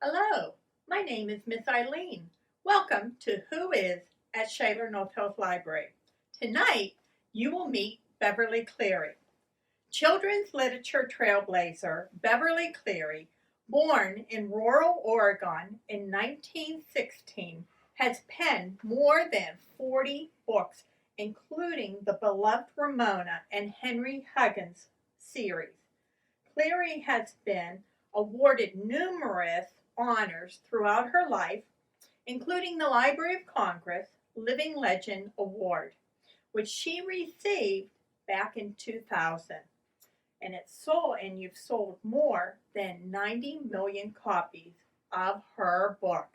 Hello, my name is Miss Eileen. Welcome to Who Is at Shaler North Hills Library. Tonight, you will meet Beverly Cleary. Children's literature trailblazer Beverly Cleary, born in rural Oregon in 1916, has penned more than 40 books, including the beloved Ramona and Henry Huggins series. Cleary has been awarded numerous honors throughout her life, including the Library of Congress Living Legend Award, which she received back in 2000. And you've sold more than 90 million copies of her book.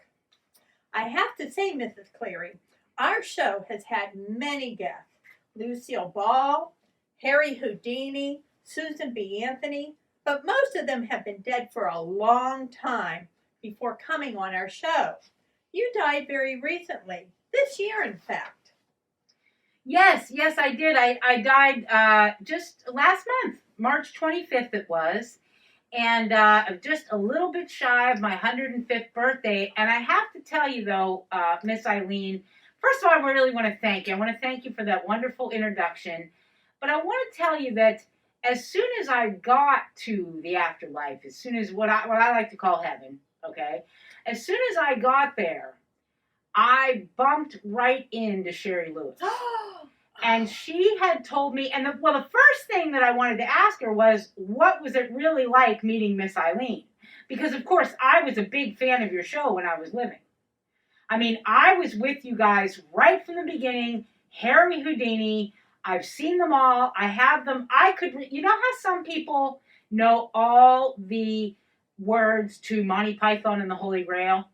I have to say, Mrs. Cleary, our show has had many guests: Lucille Ball, Harry Houdini, Susan B. Anthony, but most of them have been dead for a long time before coming on our show. You died very recently, this year, in fact. Yes, I did. I died just last month, March 25th it was, and just a little bit shy of my 105th birthday. And I have to tell you, though, Miss Eileen, first of all, I really want to thank you. I want to thank you for that wonderful introduction. But I want to tell you that as soon as I got to the afterlife, as soon as what I like to call heaven, okay, as soon as I got there, I bumped right into Sherry Lewis. And she had told me, and the first thing that I wanted to ask her was, what was it really like meeting Miss Eileen? Because, of course, I was a big fan of your show when I was living. I mean, I was with you guys right from the beginning, Harry Houdini. I've seen them all. I have them. You know how some people know all the words to Monty Python and the Holy Grail?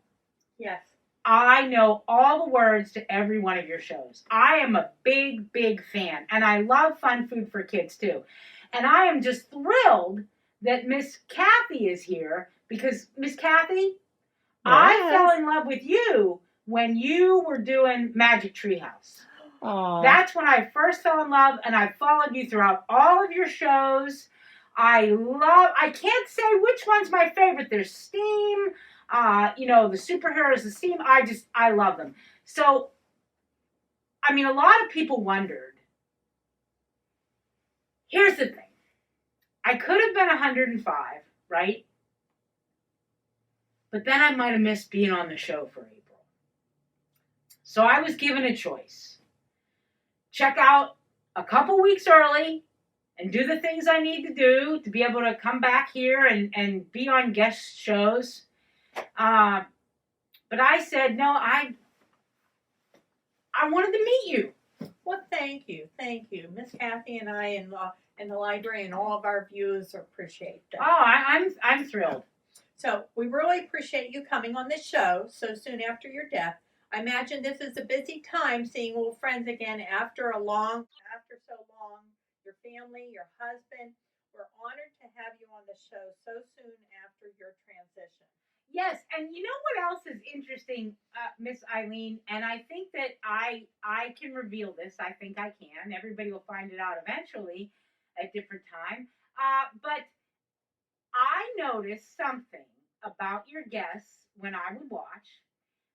Yes. I know all the words to every one of your shows. I am a big fan. And I love fun food for kids, too. And I am just thrilled that Miss Kathy is here because, Miss Kathy, I fell in love with you when you were doing Magic Treehouse. Aww. That's when I first fell in love, and I followed you throughout all of your shows. I can't say which one's my favorite. There's Steam, the superheroes, the Steam. I love them. So, I mean, a lot of people wondered. Here's the thing. I could have been 105, right? But then I might have missed being on the show for April. So I was given a choice. Check out a couple weeks early and do the things I need to do to be able to come back here and be on guest shows. But I said, no, I wanted to meet you. Well, thank you. Miss Kathy and I and the library and all of our viewers appreciate that. Oh, I'm thrilled. So we really appreciate you coming on this show so soon after your death. I imagine this is a busy time seeing old friends again after so long. Your family, your husband. We're honored to have you on the show so soon after your transition. Yes, and you know what else is interesting, Miss Eileen? And I think that I can reveal this. I think I can. Everybody will find it out eventually at different time. But I noticed something about your guests when I would watch.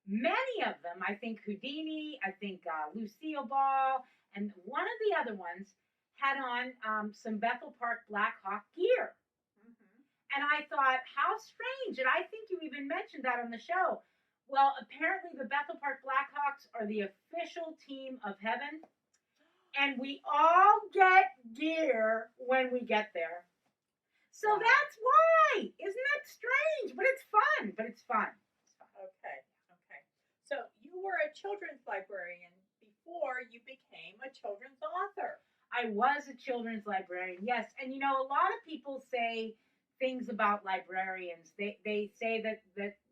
Many of them, I think Houdini, I think Lucille Ball, and one of the other ones had on some Bethel Park Blackhawk gear. And I thought, how strange. And I think you even mentioned that on the show. Well, apparently the Bethel Park Blackhawks are the official team of heaven. And we all get gear when we get there. So that's why. Isn't that strange? But it's fun. Okay. So you were a children's librarian before you became a children's author. I was a children's librarian, yes. And a lot of people say things about librarians. They say that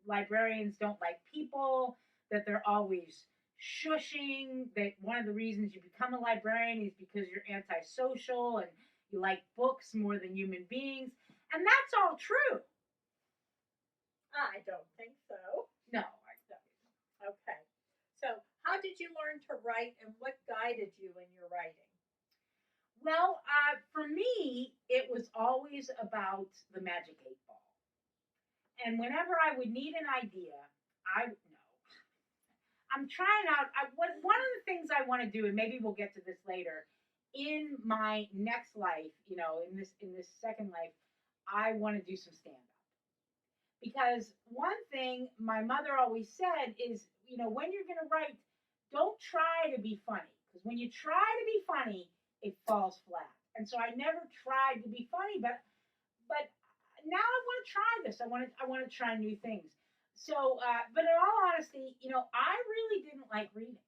librarians don't like people, that they're always shushing, that one of the reasons you become a librarian is because you're antisocial and you like books more than human beings. And that's all true. I don't think so. No, I don't. Okay. So how did you learn to write and what guided you in your writing? Well, for me, it was always about the Magic 8 Ball. And whenever I would need an idea, I no, I'm trying out. One of the things I want to do, and maybe we'll get to this later, in my next life, in this second life, I want to do some stand up. Because one thing my mother always said is, when you're going to write, don't try to be funny. Because when you try to be funny, it falls flat. And so I never tried to be funny, but now I want to try this. I want to try new things. So, but in all honesty, I really didn't like reading.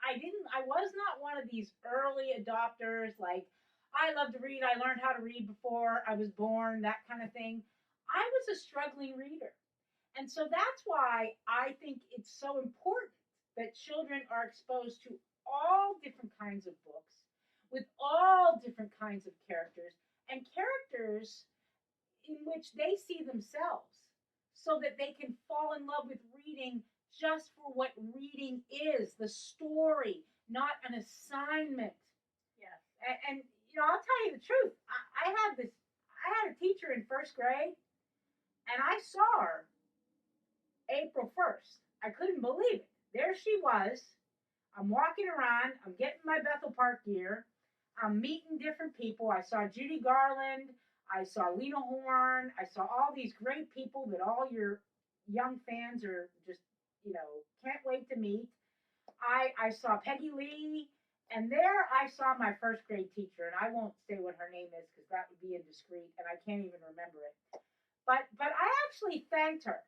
I didn't. I was not one of these early adopters. Like, I love to read. I learned how to read before I was born. That kind of thing. I was a struggling reader, and so that's why I think it's so important that children are exposed to all different kinds of books with all different kinds of characters and characters in which they see themselves so that they can fall in love with reading just for what reading is, the story, not an assignment. Yes. And I'll tell you the truth. I had a teacher in first grade, and I saw her April 1st. I couldn't believe it. There she was. I'm walking around. I'm getting my Bethel Park gear. I'm meeting different people. I saw Judy Garland. I saw Lena Horne. I saw all these great people that all your young fans are just, can't wait to meet. I saw Peggy Lee. And there I saw my first grade teacher. And I won't say what her name is because that would be indiscreet. And I can't even remember it. But I actually thanked her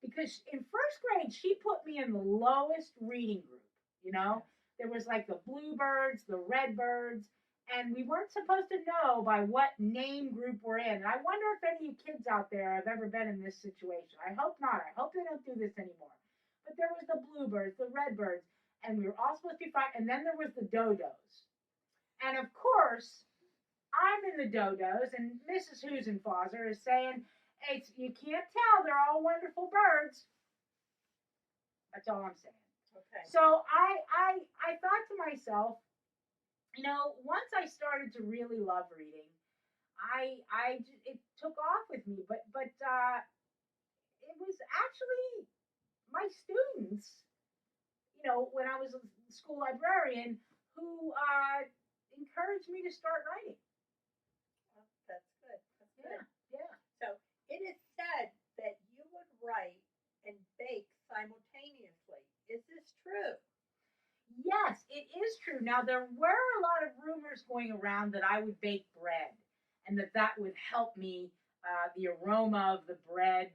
because in first grade, she put me in the lowest reading group. There was like the Bluebirds, the Redbirds, and we weren't supposed to know by what name group we're in. And I wonder if any of you kids out there have ever been in this situation. I hope not. I hope they don't do this anymore. But there was the Bluebirds, the Redbirds, and we were all supposed to be fine. And then there was the Dodos. And of course, I'm in the Dodos, and Mrs. Husenfosser is saying, you can't tell, they're all wonderful birds. That's all I'm saying. Okay. So I thought to myself, once I started to really love reading, it took off with me. But it was actually my students, when I was a school librarian, who encouraged me to start writing. Well, that's good. That's good. Yeah. So it is said that you would write and bake simultaneously. Is this true? Yes, it is true. Now, there were a lot of rumors going around that I would bake bread and that would help me, the aroma of the bread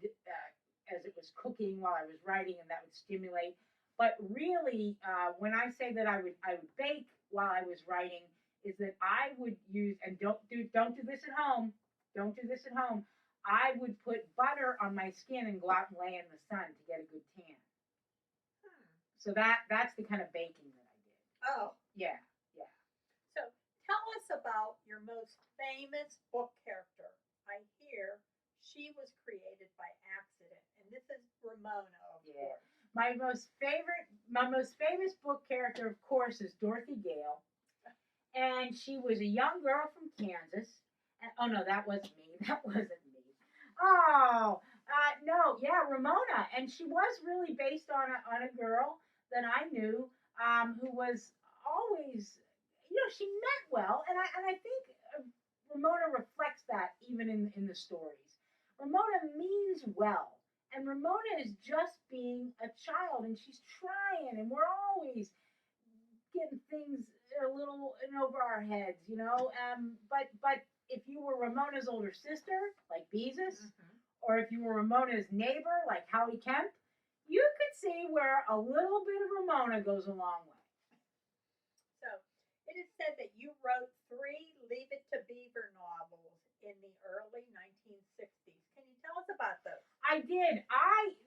as it was cooking while I was writing, and that would stimulate. But really, when I say that I would bake while I was writing, is that I would use, and don't do this at home. Don't do this at home. I would put butter on my skin and go out and lay in the sun to get a good tan. So that's the kind of baking that I did. Oh. Yeah. So tell us about your most famous book character. I hear she was created by accident, and this is Ramona, of course. My most famous book character, of course, is Dorothy Gale, and she was a young girl from Kansas. And, oh no, that wasn't me. That wasn't me. Oh no, yeah, Ramona, and she was really based on a girl that I knew who was always, she meant well, and I think Ramona reflects that even in the stories. Ramona means well, and Ramona is just being a child, and she's trying, and we're always getting things a little in over our heads, But if you were Ramona's older sister, like Beezus, or if you were Ramona's neighbor, like Howie Kemp, you could see where a little bit of Ramona goes a long way. So it is said that you wrote 3 Leave It to Beaver novels in the early 1960s. Can you tell us about those? I did.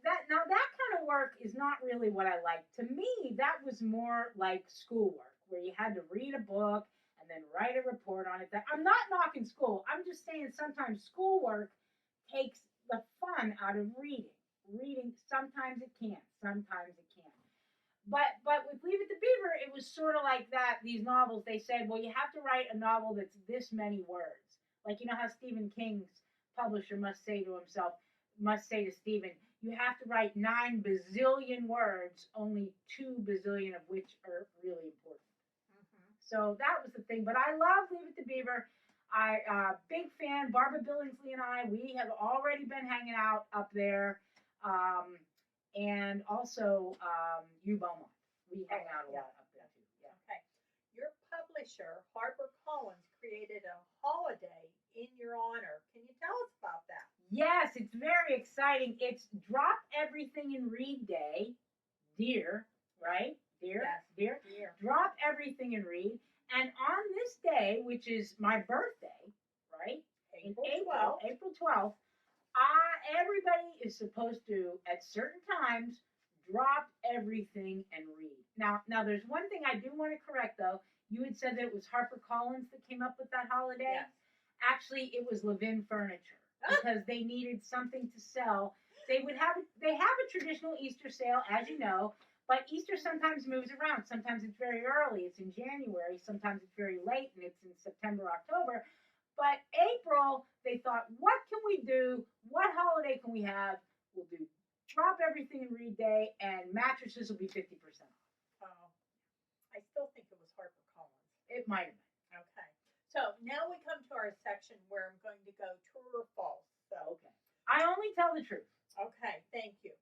That kind of work is not really what I like. To me, that was more like schoolwork, where you had to read a book and then write a report on it. I'm not knocking school. I'm just saying sometimes schoolwork takes the fun out of reading. Reading, sometimes it can, sometimes it can't. But with Leave It to Beaver, it was sort of like that. These novels, they said, well, you have to write a novel that's this many words. Like, how Stephen King's publisher must say to himself, must say to Stephen, you have to write 9 bazillion words, only 2 bazillion of which are really important. So that was the thing. But I love Leave It to Beaver. Big fan. Barbara Billingsley and I, we have already been hanging out up there. And also U Beaumont. We hang out a lot up there too. Yeah. Okay. Your publisher, HarperCollins, created a holiday in your honor. Can you tell us about that? Yes, it's very exciting. It's Drop Everything and Read Day. Dear, right? Dear, Yes. dear. Drop everything and read. And on this day, which is my birthday, right? April 12th. April 12th, everybody is supposed to, at certain times, drop everything and read. Now, there's one thing I do want to correct, though. You had said that it was HarperCollins that came up with that holiday. Yes. Actually, it was Levin Furniture because they needed something to sell. They have a traditional Easter sale, as you know, but Easter sometimes moves around. Sometimes it's very early, it's in January. Sometimes it's very late, and it's in September, October. But April, they thought, what can we do? What holiday can we have? We'll do Drop Everything and Read Day, and mattresses will be 50% off. Oh, I still think it was HarperCollins. It might have been. Okay. So now we come to our section where I'm going to go true or false. So Okay. I only tell the truth. Okay, thank you.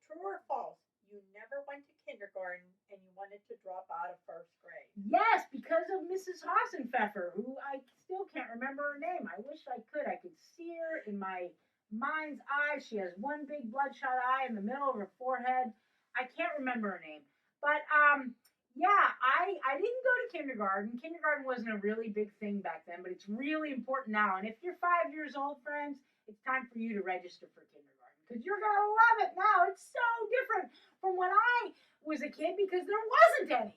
True or false? You never went to kindergarten and you wanted to drop out of first grade. Yes, because of Mrs. Hassenpfeffer, who I still can't remember her name. I wish I could. I could see her in my mind's eye. She has one big bloodshot eye in the middle of her forehead. I can't remember her name. But yeah, I didn't go to kindergarten. Kindergarten wasn't a really big thing back then, but it's really important now. And if you're 5 years old, friends, it's time for you to register for kindergarten because you're going to love it now. It's so different from when I was a kid because there wasn't any.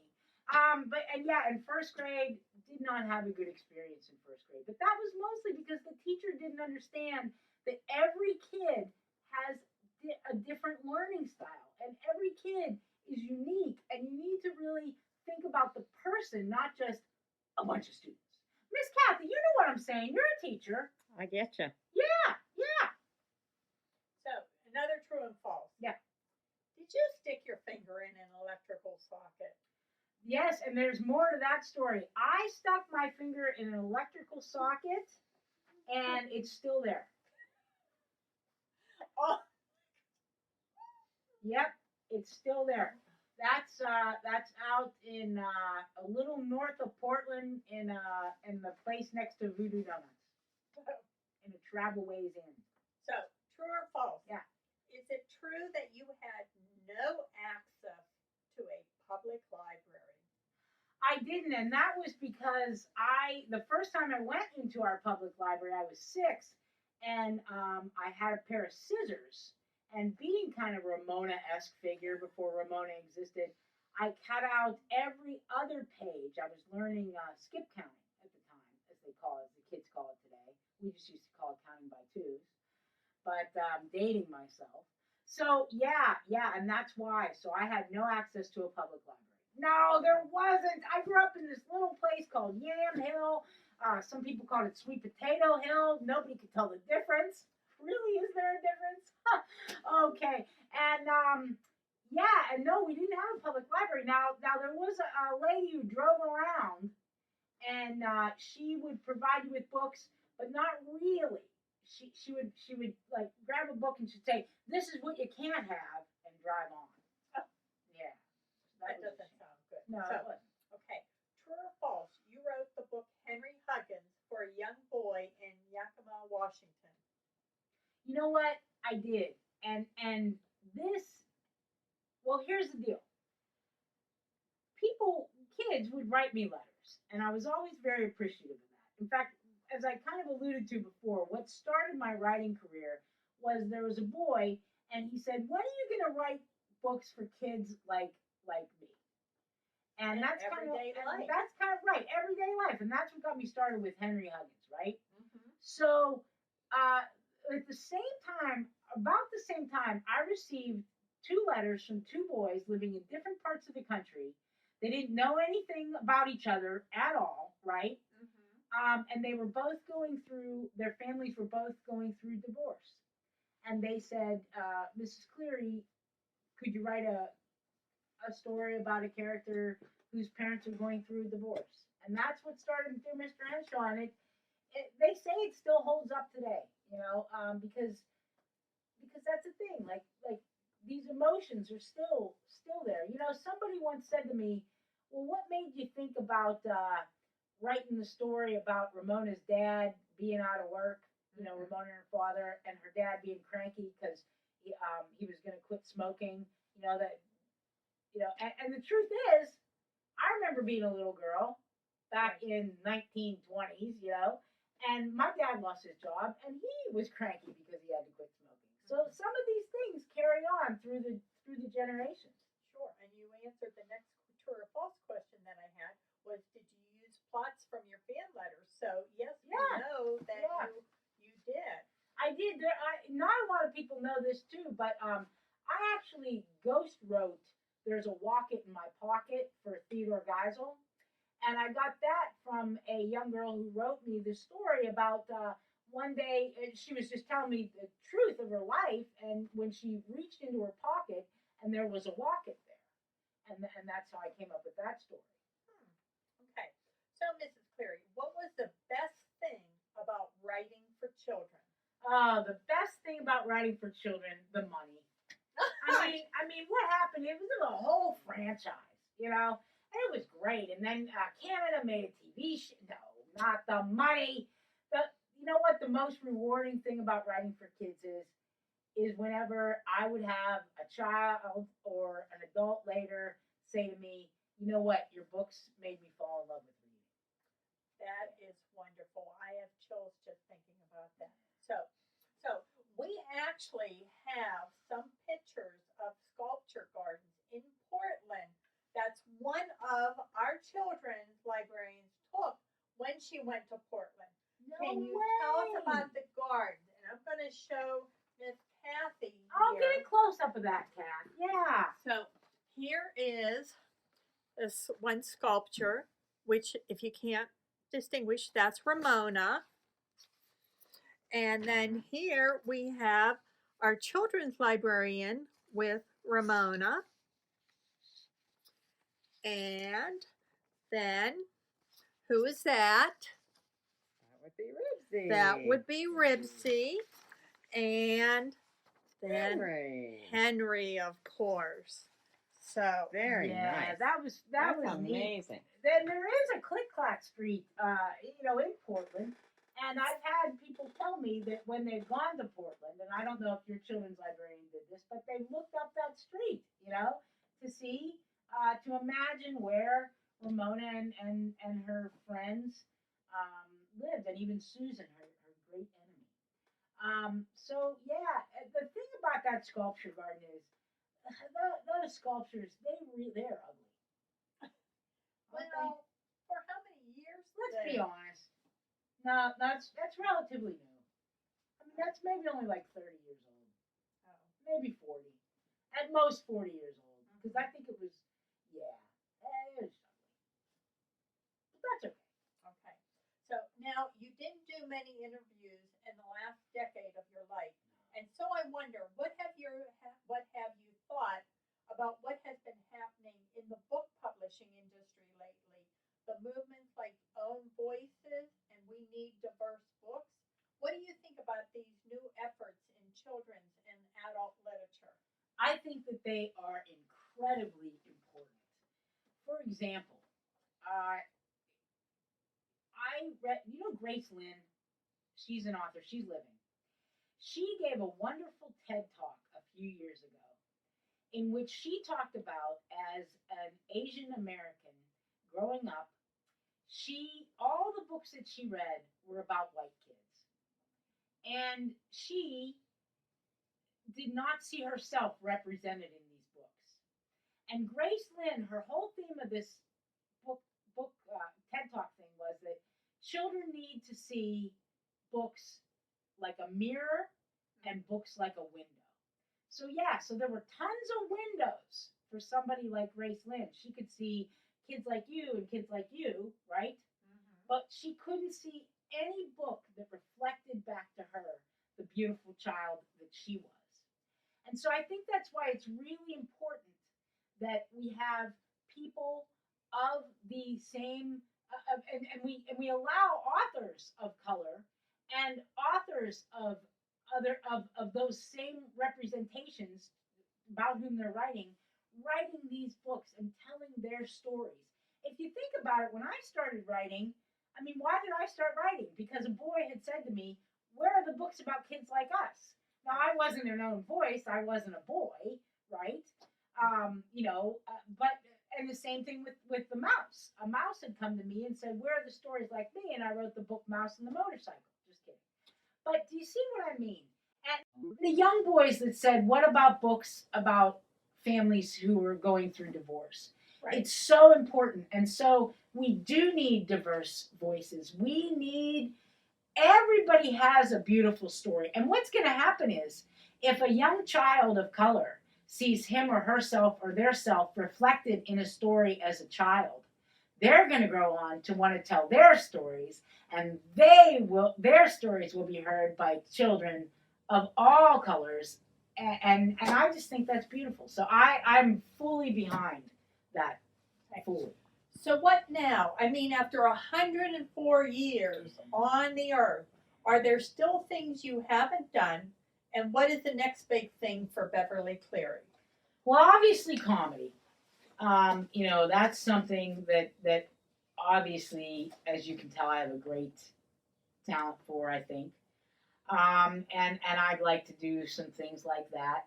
In first grade, did not have a good experience in first grade. But that was mostly because the teacher didn't understand that every kid has a different learning style. And every kid is unique. And you need to really think about the person, not just a bunch of students. Miss Kathy, you know what I'm saying. You're a teacher. I get you. Yeah. So another true and false. Yeah. Did you stick your finger in an electrical socket? Yes, and there's more to that story. I stuck my finger in an electrical socket, and it's still there. Oh. Yep, it's still there. That's out in a little north of Portland in the place next to Voodoo Donuts, in a travel ways inn. So true or false? Yeah. Is it true that you had no access to a public library? I didn't, and that was because the first time I went into our public library, I was 6, and I had a pair of scissors, and being kind of Ramona-esque figure before Ramona existed, I cut out every other page. I was learning skip counting at the time, as they call it, the kids call it today. We just used to call it counting by twos, but dating myself. So yeah, and that's why. So I had no access to a public library. No, there wasn't. I grew up in this little place called Yam Hill. Some people called it Sweet Potato Hill. Nobody could tell the difference. Really, is there a difference? Okay. And and no, we didn't have a public library. Now there was a lady who drove around, and she would provide you with books, but not really. She would like grab a book and she'd say, "This is what you can't have," and drive on. Yeah. That doesn't sound good. No, So, it wasn't. okay. True or false? You wrote the book Henry Huggins for a young boy in Yakima, Washington. You know what? I did. And this, well, here's the deal. Kids would write me letters, and I was always very appreciative of that. In fact, as I kind of alluded to before, what started my writing career was there was a boy, and he said, "When are you going to write books for kids like me?" And that's kind of right, everyday life, and that's what got me started with Henry Huggins, right? Mm-hmm. So, at the same time, about the same time, I received 2 letters from 2 boys living in different parts of the country. They didn't know anything about each other at all, right? Mm-hmm. And they were both their families were both going through divorce. and they said, Mrs. Cleary, could you write a story about a character whose parents are going through a divorce? And that's what started through Mr. Henshaw. And they say it still holds up today, because that's the thing. Like these emotions are still there. Somebody once said to me, "Well, what made you think about writing the story about Ramona's dad being out of work? Ramona and her father, and her dad being cranky because he was going to quit smoking. And the truth is, I remember being a little girl back in 1920s, and my dad lost his job, and he was cranky because he had to quit smoking. So some of these things carry on through the generations. Sure, and you answered the next true or false question that I had was, did you use plots from your fan letters? So yes, we know that you did. I did. Not a lot of people know this too, but I actually ghost wrote "There's a Walk-It in My Pocket" for Theodore Geisel. And I got that from a young girl who wrote me the story about one day she was just telling me the truth of her life, and when she reached into her pocket and there was a Walk-It there. And that's how I came up with that story. Okay. So, Mrs. Cleary, what was the best thing about writing for children? The best thing about writing for children, the money. I mean, what happened? It was a whole franchise, and it was great. And then Canada made a TV show. No, not the money. You know what? The most rewarding thing about writing for kids is whenever I would have a child or an adult later say to me, "You know what? Your books made me fall in love with reading." That is wonderful. I have chills just thinking about that. So we actually have some pictures of sculpture gardens in Portland. That's one of our children's librarians took when she went to Portland. No Can you way. tell us about the gardens? And I'm going to show Miss Kathy. I'll get a close up of that, Kath. Yeah. So here is this one sculpture, which if you can't distinguish, that's Ramona. And then here we have our children's librarian with Ramona. And then, who is that? That would be Ribsy. That would be Ribsy. And then Henry, of course. So very nice. That was amazing. Neat. Then there is a Click Clack Street, in Portland. And I've had people tell me that when they've gone to Portland, and I don't know if your children's librarian did this, but they looked up that street, to see, to imagine where Ramona and her friends lived, and even Susan, her great enemy. The thing about that sculpture garden is those sculptures, they're ugly. Well, for how many years? Let's be honest. No, that's relatively new. I mean, that's maybe only like 30 years old. Oh. Maybe 40. At most 40 years old. Because I think it was, it was ugly. But that's okay. Okay. So now you didn't do many interviews in the last decade of your life. And so I wonder, what have you thought about what has been happening in the book publishing industry lately? The movements like Own Voices and We Need Diverse Books. What do you think about these new efforts in children's and adult literature? I think that they are incredibly important. For example, I read, Grace Lynn, she's an author, she's living. She gave a wonderful TED Talk a few years ago in which she talked about, as an Asian American growing up, all the books that she read were about white kids. And she did not see herself represented in these books. And Grace Lynn, her whole theme of this book TED Talk thing was that children need to see books like a mirror and books like a window. So there were tons of windows for somebody like Grace Lynn. She could see kids like you and kids like you, right? Mm-hmm. But she couldn't see any book that reflected back to her the beautiful child that she was. And so I think that's why it's really important that we have people of the same, and we allow authors of color and authors of those same representations about whom they're writing these books and telling their stories. If you think about it, when I started writing, I mean, why did I start writing? Because a boy had said to me, "Where are the books about kids like us?" Now, I wasn't a known voice. I wasn't a boy, right? But and the same thing with the mouse. A mouse had come to me and said, "Where are the stories like me?" And I wrote the book Mouse and the Motorcycle. Just kidding. But do you see what I mean? And the young boys that said, "What about books about families who are going through divorce?" Right. It's so important. And so we do need diverse voices. Everybody has a beautiful story. And what's going to happen is if a young child of color sees him or herself or their self reflected in a story as a child, they're going to grow on to want to tell their stories, and their stories will be heard by children of all colors. And I just think that's beautiful. So I'm fully behind that. Fully. So what now? I mean, after 104 years on the earth, are there still things you haven't done? And what is the next big thing for Beverly Cleary? Well, obviously comedy. That's something that obviously, as you can tell, I have a great talent for, I think. And I'd like to do some things like that.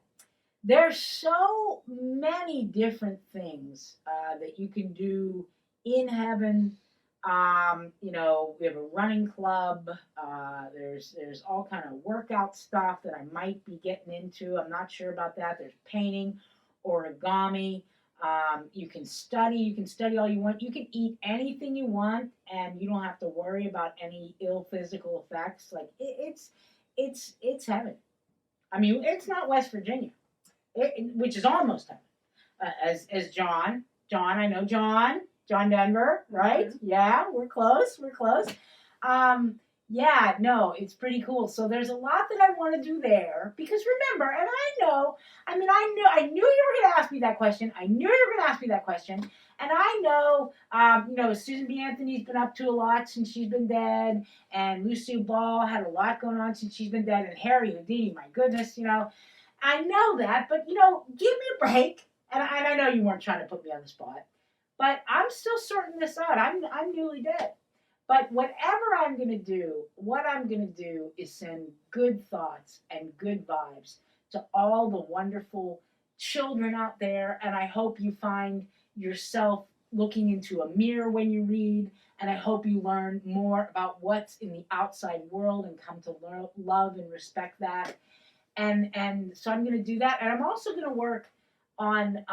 There's so many different things that you can do in heaven. We have a running club. There's all kind of workout stuff that I might be getting into. I'm not sure about that. There's painting, origami. You can study all you want. You can eat anything you want, and you don't have to worry about any ill physical effects. Like it's heaven. I mean, it's not West Virginia. Which is almost heaven. As John, I know John Denver, right? Mm-hmm. Yeah, we're close. It's pretty cool. So there's a lot that I want to do there because remember, and I knew you were going to ask me that question. And I know, Susan B. Anthony's been up to a lot since she's been dead, and Lucille Ball had a lot going on since she's been dead, and Harry Houdini, my goodness, I know that, but, give me a break. And I know you weren't trying to put me on the spot, but I'm still sorting this out. I'm newly dead. But whatever I'm going to do, what I'm going to do is send good thoughts and good vibes to all the wonderful children out there. And I hope you find yourself looking into a mirror when you read. And I hope you learn more about what's in the outside world and come to love and respect that. And so I'm going to do that. And I'm also going to work on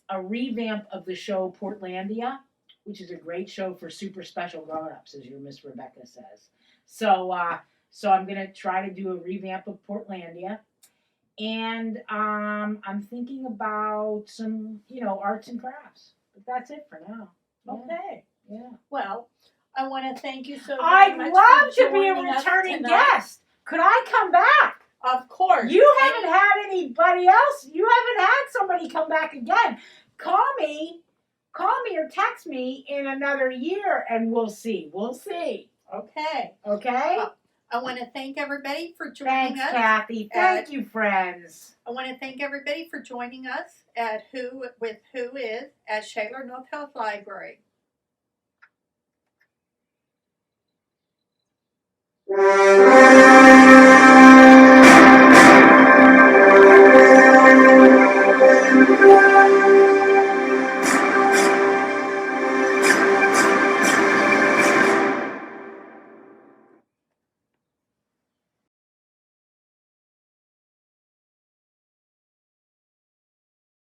a revamp of the show Portlandia, which is a great show for super special grown-ups, as your Miss Rebecca says. So I'm going to try to do a revamp of Portlandia. And I'm thinking about some, arts and crafts. But that's it for now. Yeah. Okay. Yeah. Well, I want to thank you so very much. I'd love to be a returning guest. Could I come back? Of course. You haven't had anybody else. You haven't had somebody come back again. Call me or text me in another year and we'll see. Okay. Okay? I want to thank everybody for joining us. Thanks, Kathy. Thank you, friends. I want to thank everybody for joining us at Who Is at Shaler North Health Library.